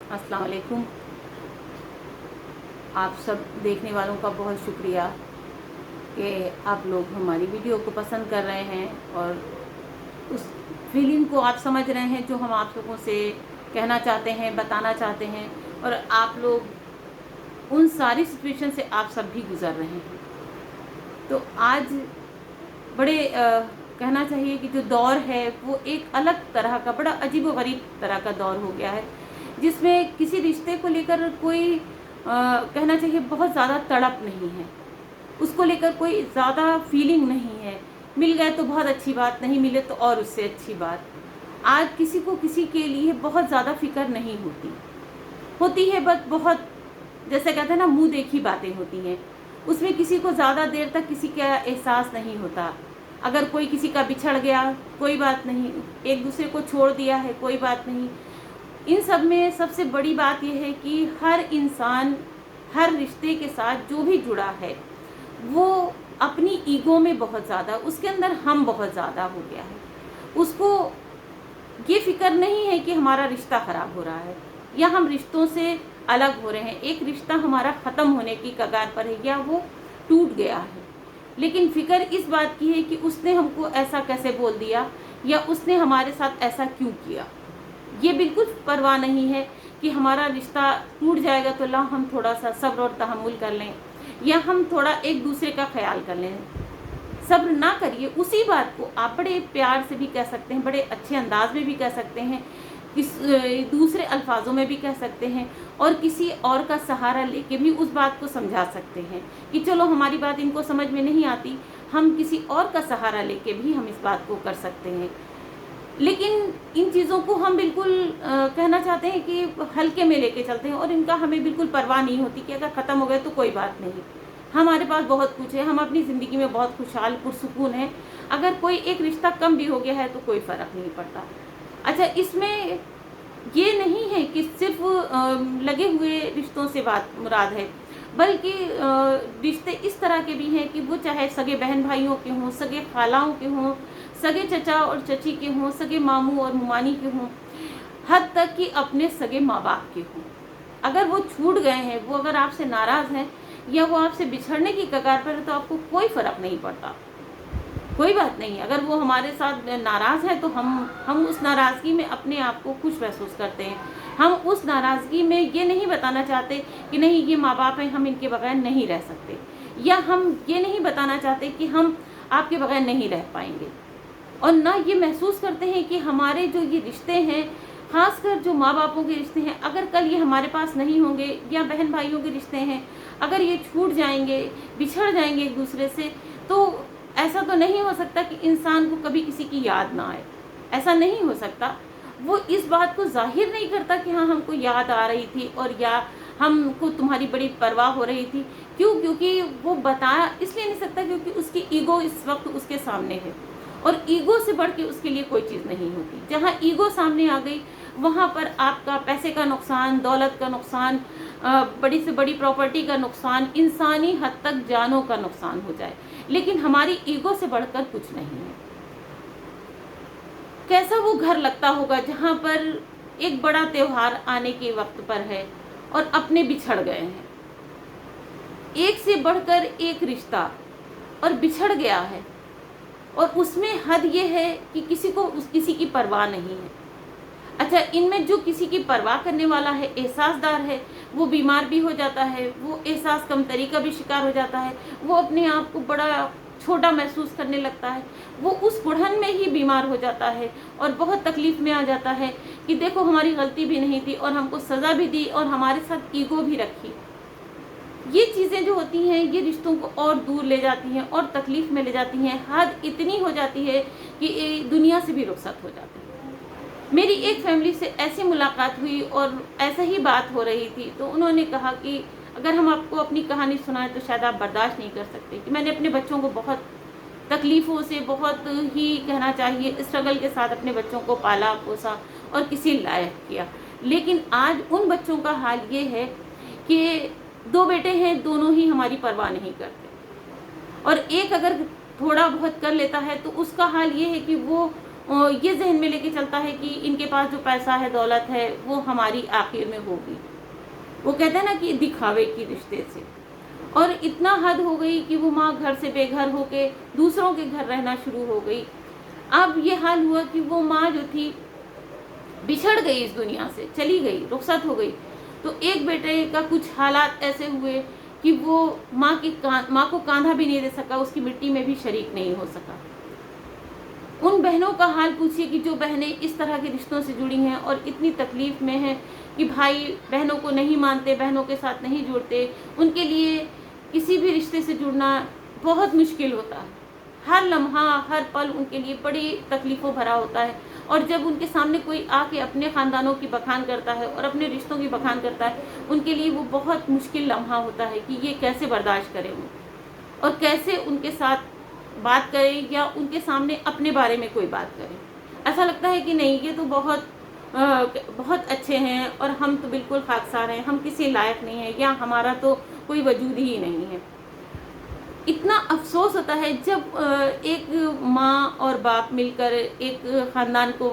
अस्सलाम वालेकुम। आप सब देखने वालों का बहुत शुक्रिया कि आप लोग हमारी वीडियो को पसंद कर रहे हैं और उस फीलिंग को आप समझ रहे हैं जो हम आप लोगों से कहना चाहते हैं, बताना चाहते हैं। और आप लोग उन सारी सिचुएशन से आप सब भी गुज़र रहे हैं। तो आज बड़े कहना चाहिए कि जो दौर है वो एक अलग तरह का, बड़ा अजीब व गरीब तरह का दौर हो गया है, जिसमें किसी रिश्ते को लेकर कोई कहना चाहिए बहुत ज़्यादा तड़प नहीं है, उसको लेकर कोई ज़्यादा फीलिंग नहीं है। मिल गए तो बहुत अच्छी बात, नहीं मिले तो और उससे अच्छी बात। आज किसी को किसी के लिए बहुत ज़्यादा फिक्र नहीं होती है, बस बहुत, जैसे कहते हैं ना, मुंह देखी बातें होती हैं। उसमें किसी को ज़्यादा देर तक किसी का एहसास नहीं होता। अगर कोई किसी का बिछड़ गया कोई बात नहीं, एक दूसरे को छोड़ दिया है कोई बात नहीं। इन सब में सबसे बड़ी बात यह है कि हर इंसान हर रिश्ते के साथ जो भी जुड़ा है वो अपनी ईगो में बहुत ज़्यादा, उसके अंदर हम बहुत ज़्यादा हो गया है। उसको ये फिक्र नहीं है कि हमारा रिश्ता ख़राब हो रहा है या हम रिश्तों से अलग हो रहे हैं, एक रिश्ता हमारा ख़त्म होने की कगार पर है या वो टूट गया है। लेकिन फ़िक्र इस बात की है कि उसने हमको ऐसा कैसे बोल दिया या उसने हमारे साथ ऐसा क्यों किया। ये बिल्कुल परवाह नहीं है कि हमारा रिश्ता टूट जाएगा तो ला हम थोड़ा सा सब्र और तहम्मुल कर लें या हम थोड़ा एक दूसरे का ख्याल कर लें। सब्र ना करिए। उसी बात को आप बड़े प्यार से भी कह सकते हैं, बड़े अच्छे अंदाज में भी कह सकते हैं, दूसरे अल्फाजों में भी कह सकते हैं और किसी और का सहारा लेके भी उस बात को समझा सकते हैं कि चलो हमारी बात इनको समझ में नहीं आती, हम किसी और का सहारा लेके भी हम इस बात को कर सकते हैं। लेकिन इन चीज़ों को हम बिल्कुल कहना चाहते हैं कि हल्के में लेके चलते हैं और इनका हमें बिल्कुल परवाह नहीं होती कि अगर ख़त्म हो गए तो कोई बात नहीं, हमारे पास बहुत कुछ है, हम अपनी ज़िंदगी में बहुत खुशहाल पुरसुकून हैं। अगर कोई एक रिश्ता कम भी हो गया है तो कोई फ़र्क नहीं पड़ता। अच्छा, इसमें ये नहीं है कि सिर्फ लगे हुए रिश्तों से बात मुराद है, बल्कि रिश्ते इस तरह के भी हैं कि वो चाहे सगे बहन भाइयों के हों, सगे खालाओं के हों, सगे चचा और चची के हों, सगे मामू और मुमानी के हों, हद तक कि अपने सगे माँ बाप के हों। अगर वो छूट गए हैं, वो अगर आपसे नाराज़ हैं या वो आपसे बिछड़ने की कगार पर है तो आपको कोई फ़र्क नहीं पड़ता, कोई बात नहीं। अगर वो हमारे साथ नाराज़ हैं तो हम उस नाराज़गी में अपने आप को खुश महसूस करते हैं। हम उस नाराज़गी में ये नहीं बताना चाहते कि नहीं ये माँ बाप हैं, हम इनके बगैर नहीं रह सकते, या हम ये नहीं बताना चाहते कि हम आपके बगैर नहीं रह पाएंगे। और ना ये महसूस करते हैं कि हमारे जो ये रिश्ते हैं, ख़ासकर जो माँ बापों के रिश्ते हैं, अगर कल ये हमारे पास नहीं होंगे, या बहन भाइयों के रिश्ते हैं, अगर ये छूट जाएंगे, बिछड़ जाएंगे एक दूसरे से, तो ऐसा तो नहीं हो सकता कि इंसान को कभी किसी की याद ना आए। ऐसा नहीं हो सकता। वो इस बात को ज़ाहिर नहीं करता कि हाँ हमको याद आ रही थी और या हमको तुम्हारी बड़ी परवाह हो रही थी। क्यों? क्योंकि वो बता इसलिए नहीं सकता क्योंकि उसकी ईगो इस वक्त उसके सामने है और ईगो से बढ़ के उसके लिए कोई चीज़ नहीं होती। जहाँ ईगो सामने आ गई वहाँ पर आपका पैसे का नुकसान, दौलत का नुकसान, बड़ी से बड़ी प्रॉपर्टी का नुकसान, इंसानी हद तक जानों का नुकसान हो जाए, लेकिन हमारी ईगो से बढ़कर कुछ नहीं है। कैसा वो घर लगता होगा जहाँ पर एक बड़ा त्योहार आने के वक्त पर है और अपने बिछड़ गए हैं, एक से बढ़कर एक रिश्ता और बिछड़ गया है, और उसमें हद ये है कि किसी को किसी की परवाह नहीं है। अच्छा, इनमें जो किसी की परवाह करने वाला है, एहसासदार है, वो बीमार भी हो जाता है, वो एहसास कमतरी का भी शिकार हो जाता है, वो अपने आप को बड़ा छोटा महसूस करने लगता है, वो उस बुढ़न में ही बीमार हो जाता है और बहुत तकलीफ़ में आ जाता है कि देखो हमारी गलती भी नहीं थी और हमको सज़ा भी दी और हमारे साथ ईगो भी रखी। ये चीज़ें जो होती हैं ये रिश्तों को और दूर ले जाती हैं और तकलीफ़ में ले जाती हैं। हद इतनी हो जाती है कि दुनिया से भी रुखसत हो जाती है। मेरी एक फैमिली से ऐसी मुलाकात हुई और ऐसा ही बात हो रही थी, तो उन्होंने कहा कि अगर हम आपको अपनी कहानी सुनाएं तो शायद आप बर्दाश्त नहीं कर सकते कि मैंने अपने बच्चों को बहुत तकलीफ़ों से, बहुत ही कहना चाहिए स्ट्रगल के साथ अपने बच्चों को पाला पोसा और किसी लायक किया। लेकिन आज उन बच्चों का हाल ये है कि 2 बेटे हैं, दोनों ही हमारी परवाह नहीं करते, और एक अगर थोड़ा बहुत कर लेता है तो उसका हाल ये है कि वो ये जहन में लेके चलता है कि इनके पास जो पैसा है, दौलत है, वो हमारी आखिर में होगी। वो कहते हैं ना कि दिखावे की रिश्ते से। और इतना हद हो गई कि वो माँ घर से बेघर होके दूसरों के घर रहना शुरू हो गई। अब ये हाल हुआ कि वो माँ जो थी बिछड़ गई, इस दुनिया से चली गई, रुखसत हो गई। तो एक बेटे का कुछ हालात ऐसे हुए कि वो माँ को कांधा भी नहीं दे सका, उसकी मिट्टी में भी शरीक नहीं हो सका। उन बहनों का हाल पूछिए कि जो बहनें इस तरह के रिश्तों से जुड़ी हैं और इतनी तकलीफ में हैं कि भाई बहनों को नहीं मानते, बहनों के साथ नहीं जुड़ते। उनके लिए किसी भी रिश्ते से जुड़ना बहुत मुश्किल होता है। हर लम्हा, हर पल उनके लिए बड़ी तकलीफ़ों भरा होता है। और जब उनके सामने कोई आके अपने ख़ानदानों की बखान करता है और अपने रिश्तों की बखान करता है, उनके लिए वो बहुत मुश्किल लम्हा होता है कि ये कैसे बर्दाश्त करें वो, और कैसे उनके साथ बात करें या उनके सामने अपने बारे में कोई बात करें। ऐसा लगता है कि नहीं, ये तो बहुत अच्छे हैं और हम तो बिल्कुल खाकसार हैं, हम किसी लायक नहीं हैं, या हमारा तो कोई वजूद ही नहीं है। इतना अफसोस होता है जब एक माँ और बाप मिलकर एक ख़ानदान को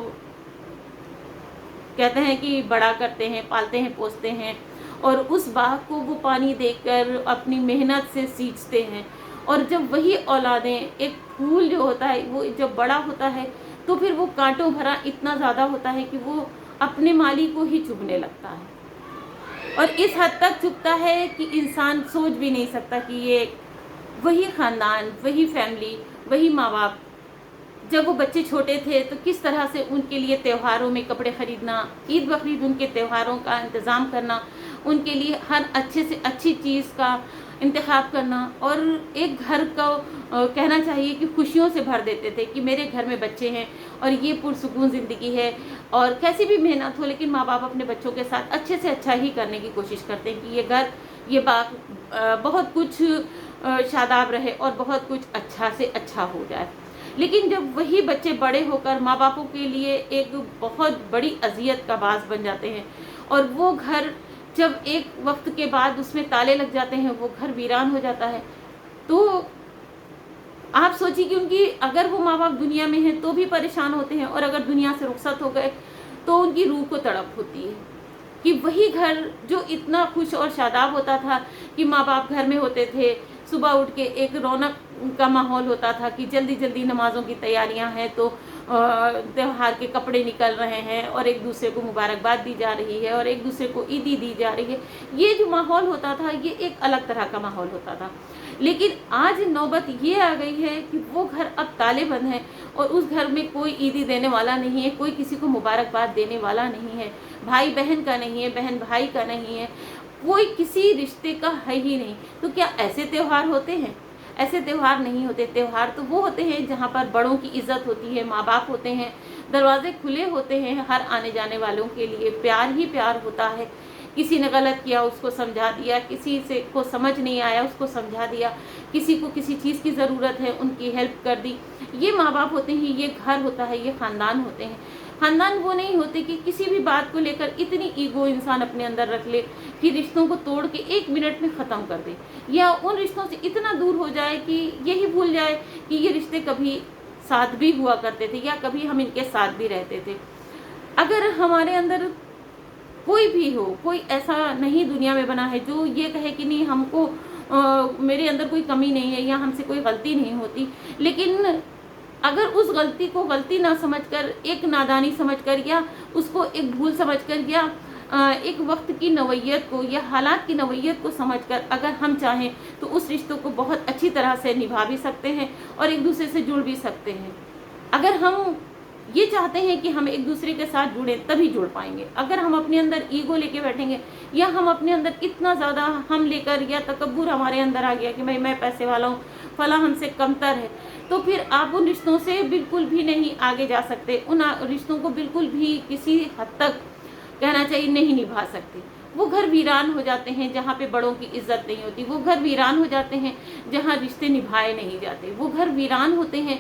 कहते हैं कि बड़ा करते हैं, पालते हैं, पोसते हैं, और उस बाग को वो पानी देकर अपनी मेहनत से सींचते हैं। और जब वही औलादें, एक फूल जो होता है वो जब बड़ा होता है तो फिर वो कांटों भरा इतना ज़्यादा होता है कि वो अपने माली को ही चुभने लगता है। और इस हद तक चुभता है कि इंसान सोच भी नहीं सकता कि ये वही ख़ानदान, वही फैमिली, वही माँ बाप जब वो बच्चे छोटे थे तो किस तरह से उनके लिए त्योहारों में कपड़े ख़रीदना, ईद बकरीद उनके त्योहारों का इंतज़ाम करना, उनके लिए हर अच्छे से अच्छी चीज़ का इंतखाब करना, और एक घर को कहना चाहिए कि खुशियों से भर देते थे कि मेरे घर में बच्चे हैं और ये पुरसुकून ज़िंदगी है। और कैसी भी मेहनत हो, लेकिन माँ बाप अपने बच्चों के साथ अच्छे से अच्छा ही करने की कोशिश करते हैं कि ये घर, ये बाग बहुत कुछ शादाब रहे और बहुत कुछ अच्छा से अच्छा हो जाए। लेकिन जब वही बच्चे बड़े होकर माँ बापों के लिए एक बहुत बड़ी अजियत का बास बन जाते हैं, और वो घर जब एक वक्त के बाद उसमें ताले लग जाते हैं, वो घर वीरान हो जाता है, तो आप सोचिए कि उनकी, अगर वो माँ बाप दुनिया में हैं तो भी परेशान होते हैं, और अगर दुनिया से रुखसत हो गए तो उनकी रूह को तड़प होती है कि वही घर जो इतना खुश और शादाब होता था कि माँ बाप घर में होते थे, सुबह उठ के एक रौनक का माहौल होता था कि जल्दी जल्दी नमाज़ों की तैयारियां हैं, तो त्योहार के कपड़े निकल रहे हैं और एक दूसरे को मुबारकबाद दी जा रही है और एक दूसरे को ईदी दी जा रही है। ये जो माहौल होता था ये एक अलग तरह का माहौल होता था। लेकिन आज नौबत ये आ गई है कि वो घर अब ताले बंद हैं और उस घर में कोई ईदी देने वाला नहीं है, कोई किसी को मुबारकबाद देने वाला नहीं है, भाई बहन का नहीं है, बहन भाई का नहीं है, कोई किसी रिश्ते का है ही नहीं। तो क्या ऐसे त्यौहार होते हैं? ऐसे त्यौहार नहीं होते। त्यौहार तो वो होते हैं जहाँ पर बड़ों की इज्जत होती है, माँ बाप होते हैं, दरवाजे खुले होते हैं हर आने जाने वालों के लिए, प्यार ही प्यार होता है। किसी ने गलत किया उसको समझा दिया, किसी से को समझ नहीं आया उसको समझा दिया, किसी को किसी चीज़ की ज़रूरत है उनकी हेल्प कर दी। ये माँ बाप होते हैं, ये घर होता है, ये ख़ानदान होते हैं। ख़ानदान वो नहीं होते कि किसी भी बात को लेकर इतनी ईगो इंसान अपने अंदर रख ले कि रिश्तों को तोड़ के 1 मिनट में ख़त्म कर दे, या उन रिश्तों से इतना दूर हो जाए कि यही भूल जाए कि ये रिश्ते कभी साथ भी हुआ करते थे या कभी हम इनके साथ भी रहते थे। अगर हमारे अंदर कोई भी हो, कोई ऐसा नहीं दुनिया में बना है जो ये कहे कि नहीं हमको मेरे अंदर कोई कमी नहीं है या हमसे कोई गलती नहीं होती, लेकिन अगर उस गलती को गलती ना समझकर, एक नादानी समझकर, या उसको एक भूल समझकर, या एक वक्त की नवैयत को या हालात की नवैयत को समझकर अगर हम चाहें तो उस रिश्तों को बहुत अच्छी तरह से निभा भी सकते हैं और एक दूसरे से जुड़ भी सकते हैं। अगर हम ये चाहते हैं कि हम एक दूसरे के साथ जुड़ें तभी जुड़ पाएंगे। अगर हम अपने अंदर ईगो लेके बैठेंगे या हम अपने अंदर इतना ज़्यादा हम लेकर, या तकब्बुर हमारे अंदर आ गया कि भाई मैं पैसे वाला हूँ, फला हमसे कमतर है, तो फिर आप उन रिश्तों से बिल्कुल भी नहीं आगे जा सकते, उन रिश्तों को बिल्कुल भी किसी हद तक कहना चाहिए नहीं निभा सकते। वो घर वीरान हो जाते हैं जहाँ पे बड़ों की इज्जत नहीं होती, वो घर वीरान हो जाते हैं जहाँ रिश्ते निभाए नहीं जाते, वो घर वीरान होते हैं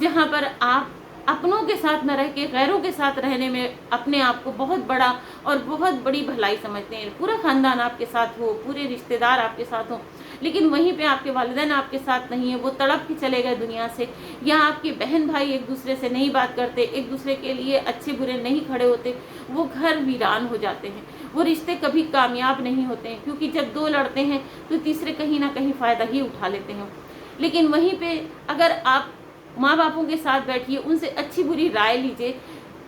जहाँ पर आप अपनों के साथ न रह के गैरों के साथ रहने में अपने आप को बहुत बड़ा और बहुत बड़ी भलाई समझते हैं। पूरा ख़ानदान आपके साथ हो, पूरे रिश्तेदार आपके साथ हो, लेकिन वहीं पे आपके वालिदैन आपके साथ नहीं है, वो तड़प के चले गए दुनिया से, या आपके बहन भाई एक दूसरे से नहीं बात करते, एक दूसरे के लिए अच्छे बुरे नहीं खड़े होते, वो घर वीरान हो जाते हैं, वो रिश्ते कभी कामयाब नहीं होते हैं, क्योंकि जब दो लड़ते हैं तो तीसरे कहीं ना कहीं फ़ायदा ही उठा लेते हैं। लेकिन वहीं पे अगर आप माँ बापों के साथ बैठिए, उनसे अच्छी बुरी राय लीजिए।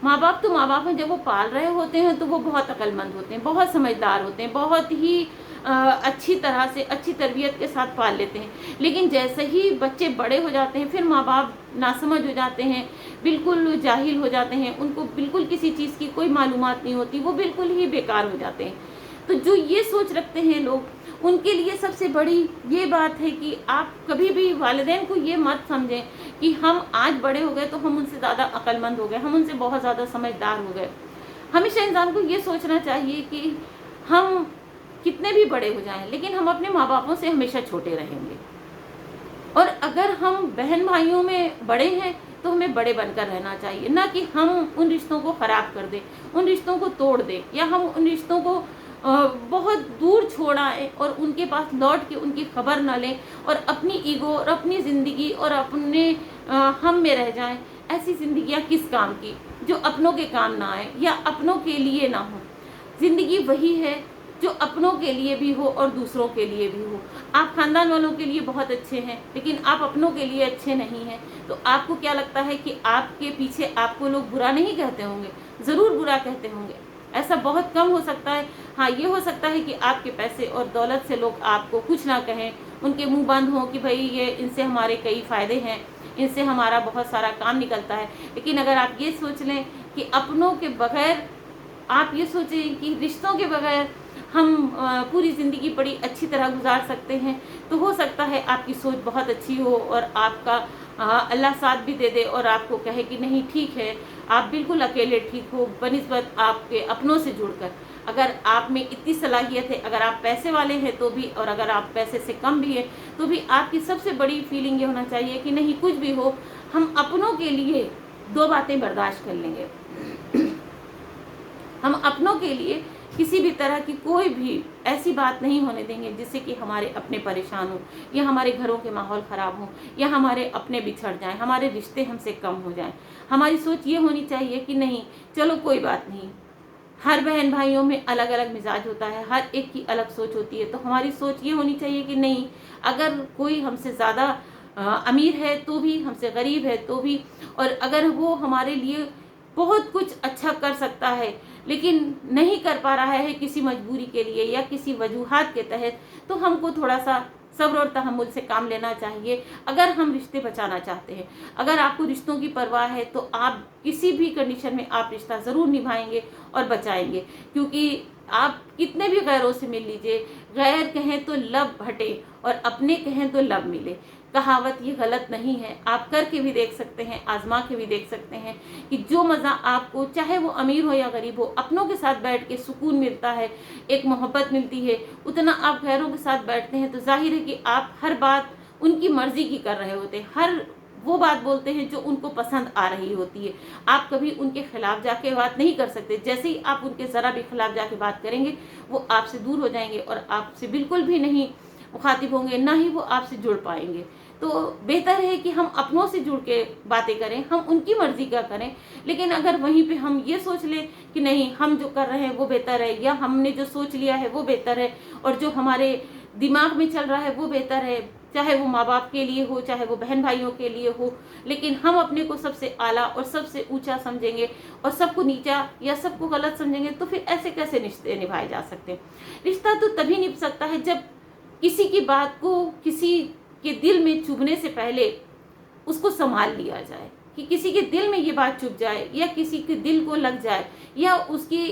माँ बाप तो माँ बाप हैं, जब वो पाल रहे होते हैं तो वो बहुत अक्लमंद होते हैं, बहुत समझदार होते हैं, बहुत ही अच्छी तरह से अच्छी तरबियत के साथ पाल लेते हैं। लेकिन जैसे ही बच्चे बड़े हो जाते हैं, फिर माँ बाप नासमझ हो जाते हैं, बिल्कुल जाहिल हो जाते हैं, उनको बिल्कुल किसी चीज़ की कोई मालूमात नहीं होती, वो बिल्कुल ही बेकार हो जाते हैं। तो जो ये सोच रखते हैं लोग, उनके लिए सबसे बड़ी ये बात है कि आप कभी भी वालिदैन को ये मत समझें कि हम आज बड़े हो गए तो हम उनसे ज़्यादा अक्लमंद हो गए, हम उनसे बहुत ज़्यादा समझदार हो गए। हमेशा इंसान को ये सोचना चाहिए कि हम कितने भी बड़े हो जाएं, लेकिन हम अपने माँ बापों से हमेशा छोटे रहेंगे। और अगर हम बहन भाइयों में बड़े हैं तो हमें बड़े बनकर रहना चाहिए, ना कि हम उन रिश्तों को ख़राब कर दें, उन रिश्तों को तोड़ दें, या हम उन रिश्तों को बहुत दूर छोड़ आए और उनके पास लौट के उनकी खबर न लें और अपनी ईगो और अपनी ज़िंदगी और अपने हम में रह जाएं। ऐसी ज़िंदगियाँ किस काम की, जो अपनों के काम ना आए या अपनों के लिए ना हो। ज़िंदगी वही है जो अपनों के लिए भी हो और दूसरों के लिए भी हो। आप खानदान वालों के लिए बहुत अच्छे हैं, लेकिन आप अपनों के लिए अच्छे नहीं हैं, तो आपको क्या लगता है कि आपके पीछे आपको लोग बुरा नहीं कहते होंगे? ज़रूर बुरा कहते होंगे। ऐसा बहुत कम हो सकता है। हाँ, ये हो सकता है कि आपके पैसे और दौलत से लोग आपको कुछ ना कहें, उनके मुंह बंद हो कि भाई ये इनसे हमारे कई फ़ायदे हैं, इनसे हमारा बहुत सारा काम निकलता है। लेकिन अगर आप ये सोच लें कि अपनों के बगैर, आप ये सोचें कि रिश्तों के बगैर हम पूरी ज़िंदगी बड़ी अच्छी तरह गुजार सकते हैं, तो हो सकता है आपकी सोच बहुत अच्छी हो और आपका अल्लाह साथ भी दे दे और आपको कहे कि नहीं ठीक है, आप बिल्कुल अकेले ठीक हो बनिस्बत आपके अपनों से जुड़कर। अगर आप में इतनी सलाहियत है, अगर आप पैसे वाले हैं तो भी, और अगर आप पैसे से कम भी हैं तो भी, आपकी सबसे बड़ी फीलिंग ये होना चाहिए कि नहीं, कुछ भी हो हम अपनों के लिए दो बातें बर्दाश्त कर लेंगे। हम अपनों के लिए किसी भी तरह की कोई भी ऐसी बात नहीं होने देंगे जिससे कि हमारे अपने परेशान हो, या हमारे घरों के माहौल ख़राब हो, या हमारे अपने बिछड़ जाएं, हमारे रिश्ते हमसे कम हो जाएं। हमारी सोच ये होनी चाहिए कि नहीं, चलो कोई बात नहीं, हर बहन भाइयों में अलग अलग मिजाज होता है, हर एक की अलग सोच होती है। तो हमारी सोच ये होनी चाहिए कि नहीं, अगर कोई हमसे ज़्यादा अमीर है तो भी, हमसे गरीब है तो भी, और अगर वो हमारे लिए बहुत कुछ अच्छा कर सकता है लेकिन नहीं कर पा रहा है किसी मजबूरी के लिए या किसी वजूहात के तहत, तो हमको थोड़ा सा सब्र और तहम्मुल से काम लेना चाहिए। अगर हम रिश्ते बचाना चाहते हैं, अगर आपको रिश्तों की परवाह है, तो आप किसी भी कंडीशन में आप रिश्ता ज़रूर निभाएंगे और बचाएंगे। क्योंकि आप कितने भी गैरों से मिल लीजिए, गैर कहें तो लब हटे और अपने कहें तो लब मिले। कहावत ये गलत नहीं है, आप करके भी देख सकते हैं, आजमा के भी देख सकते हैं कि जो मज़ा आपको, चाहे वो अमीर हो या गरीब हो, अपनों के साथ बैठ के सुकून मिलता है, एक मोहब्बत मिलती है, उतना आप गैरों के साथ बैठते हैं तो जाहिर है कि आप हर बात उनकी मर्जी की कर रहे होते हैं, हर वो बात बोलते हैं जो उनको पसंद आ रही होती है। आप कभी उनके खिलाफ जाके बात नहीं कर सकते। जैसे ही आप उनके ज़रा भी खिलाफ जाके बात करेंगे, वो आपसे दूर हो जाएंगे और आपसे बिल्कुल भी नहीं मुखातिब होंगे, ना ही वो आपसे जुड़ पाएंगे। तो बेहतर है कि हम अपनों से जुड़ के बातें करें, हम उनकी मर्जी का करें। लेकिन अगर वहीं पे हम ये सोच लें कि नहीं, हम जो कर रहे हैं वो बेहतर है, या हमने जो सोच लिया है वो बेहतर है, और जो हमारे दिमाग में चल रहा है वो बेहतर है, चाहे वो माँ बाप के लिए हो, चाहे वो बहन भाइयों के लिए हो, लेकिन हम अपने को सबसे आला और सबसे ऊंचा समझेंगे और सबको नीचा या सबको गलत समझेंगे, तो फिर ऐसे कैसे रिश्ते निभाए जा सकते हैं। रिश्ता तो तभी निभ सकता है जब किसी की बात को किसी के दिल में चुभने से पहले उसको संभाल लिया जाए, कि किसी के दिल में ये बात चुभ जाए या किसी के दिल को लग जाए, या उसकी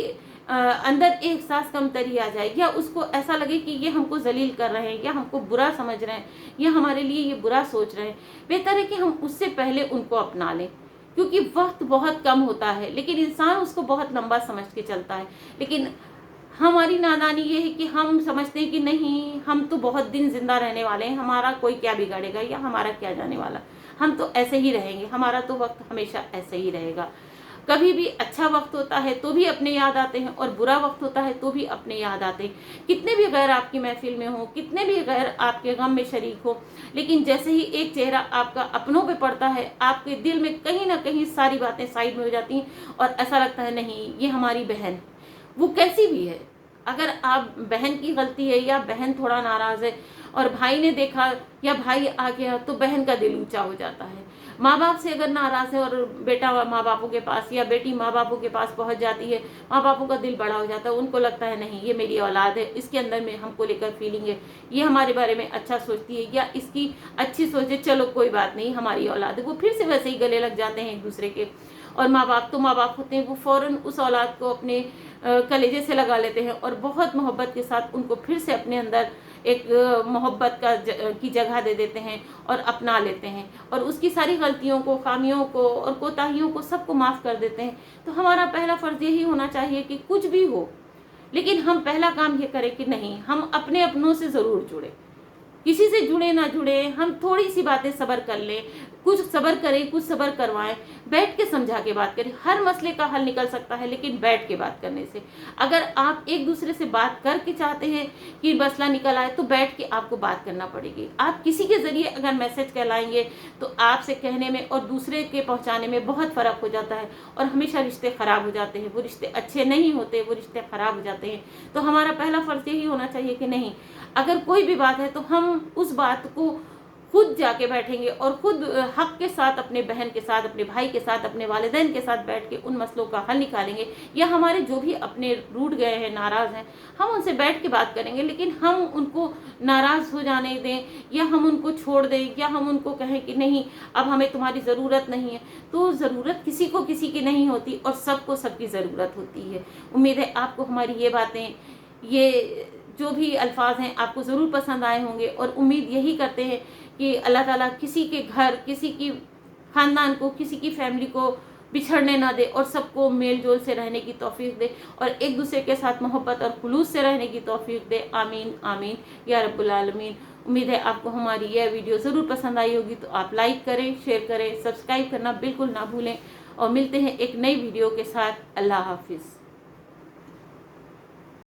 अंदर एक एहसास कमतरी आ जाए, या उसको ऐसा लगे कि ये हमको जलील कर रहे हैं, या हमको बुरा समझ रहे हैं, या हमारे लिए ये बुरा सोच रहे हैं। बेहतर है कि हम उससे पहले उनको अपना लें, क्योंकि वक्त बहुत कम होता है लेकिन इंसान उसको बहुत लंबा समझ के चलता है। लेकिन हमारी नादानी ये है कि हम समझते हैं कि नहीं, हम तो बहुत दिन जिंदा रहने वाले हैं, हमारा कोई क्या बिगाड़ेगा या हमारा क्या जाने वाला, हम तो ऐसे ही रहेंगे, हमारा तो वक्त हमेशा ऐसे ही रहेगा। कभी भी अच्छा वक्त होता है तो भी अपने याद आते हैं, और बुरा वक्त होता है तो भी अपने याद आते हैं। कितने भी गैर आपकी महफिल में हो, कितने भी गैर आपके गम में शरीक हो, लेकिन जैसे ही एक चेहरा आपका अपनों पे पड़ता है, आपके दिल में कहीं ना कहीं सारी बातें साइड में हो जाती हैं और ऐसा लगता है नहीं, ये हमारी बहन है, वो कैसी भी है। अगर आप बहन की गलती है या बहन थोड़ा नाराज़ है और भाई ने देखा या भाई आ गया तो बहन का दिल ऊंचा हो जाता है। माँ बाप से अगर नाराज़ है और बेटा माँ बापों के पास या बेटी माँ बापों के पास पहुँच जाती है, माँ बापों का दिल बड़ा हो जाता है। उनको लगता है नहीं, ये मेरी औलाद है, इसके अंदर में हमको लेकर फीलिंग है, ये हमारे बारे में अच्छा सोचती है या इसकी अच्छी सोच है, चलो कोई बात नहीं, हमारी औलाद है। वो फिर से वैसे ही गले लग जाते हैं एक दूसरे के। और माँ बाप तो माँ बाप होते हैं, वो फ़ौरन उस औलाद को अपने कलेजे से लगा लेते हैं और बहुत मोहब्बत के साथ उनको फिर से अपने अंदर एक मोहब्बत की जगह दे देते हैं और अपना लेते हैं, और उसकी सारी गलतियों को, खामियों को और कोताहियों को सबको माफ़ कर देते हैं। तो हमारा पहला फ़र्ज़ यही होना चाहिए कि कुछ भी हो, लेकिन हम पहला काम ये करें कि नहीं, हम अपने अपनों से ज़रूर जुड़े, किसी से जुड़े ना जुड़े, हम थोड़ी सी बातें सब्र कर लें, कुछ सब्र करें, कुछ सब्र करवाएं, बैठ के समझा के बात करें। हर मसले का हल निकल सकता है लेकिन बैठ के बात करने से। अगर आप एक दूसरे से बात करके चाहते हैं कि मसला निकल आए तो बैठ के आपको बात करना पड़ेगी। आप किसी के ज़रिए अगर मैसेज कहलाएंगे तो आपसे कहने में और दूसरे के पहुँचाने में बहुत फ़र्क हो जाता है और हमेशा रिश्ते ख़राब हो जाते हैं। वो रिश्ते अच्छे नहीं होते, वो रिश्ते ख़राब हो जाते हैं। तो हमारा पहला फ़र्ज़ यही होना चाहिए कि नहीं, अगर कोई भी बात है तो हम उस बात को खुद जाके बैठेंगे और खुद हक के साथ अपने बहन के साथ, अपने भाई के साथ, अपने वालिदैन के साथ बैठ के उन मसलों का हल निकालेंगे। या हमारे जो भी अपने रूठ गए हैं, नाराज़ हैं, हम उनसे बैठ के बात करेंगे, लेकिन हम उनको नाराज़ हो जाने दें या हम उनको छोड़ दें या हम उनको कहें कि नहीं अब हमें तुम्हारी ज़रूरत नहीं है। तो ज़रूरत किसी को किसी की नहीं होती और सबको सबकी ज़रूरत होती है। उम्मीद है आपको हमारी ये बातें, ये जो भी अल्फाज हैं आपको ज़रूर पसंद आए होंगे, और उम्मीद यही करते हैं कि अल्लाह ताला किसी के घर, किसी की ख़ानदान को, किसी की फैमिली को बिछड़ने ना दे और सबको मेल जोल से रहने की तौफीक दे और एक दूसरे के साथ मोहब्बत और खुलूस से रहने की तौफीक दे। आमीन आमीन या रब्बुल आलमीन। उम्मीद है आपको हमारी यह वीडियो ज़रूर पसंद आई होगी, तो आप लाइक करें, शेयर करें, सब्सक्राइब करना बिल्कुल ना भूलें, और मिलते हैं एक नई वीडियो के साथ। अल्लाह हाफिज़।